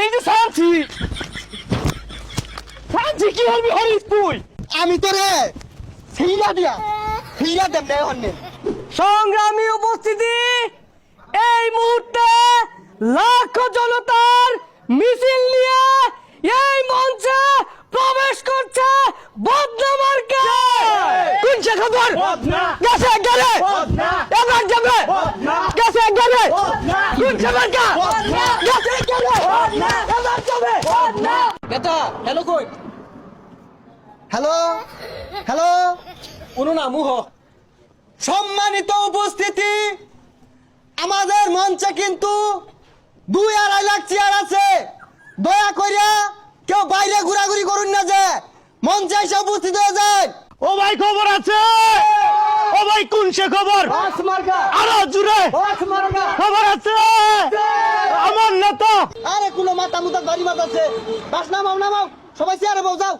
এই যে শান্তি শান্তি কি হবি হরিস তুই? আমি তোরে হিরা দেব না হন্নে। সংগ্রামী উপস্থিতি, এই মুহূর্তে লাখো জনতার মিছিল নিয়ে এই মঞ্চে প্রবেশ করছে বদনা মার্কা। কোন সে খবর? গেছে গেলে এবার যাবে গেছে গেলে কোন সে মার্কা গেছে গেলে এবার যাবে বেটা। হ্যালো কই? হ্যালো হ্যালো, কোনো না মুহ। সম্মানিত উপস্থিতি, আমাদের মঞ্চে কিন্তু 2-2.5 লাখ চেয়ার আছে। দয়া করিয়া কেউ বাইরে ঘোরাঘুরি করুন না, যে মঞ্চে এসে উপস্থিত হয়ে যায়। ও ভাই খবর আছে? ও ভাই কোন সে খবর? আরো জুড়ে খবর আছে আমার নেতা। আরে কোনো মাথা মুতা বাড়ি মাথা আছে, বাস নামাও নামাও, সবাই চেয়ারে বউ যাও।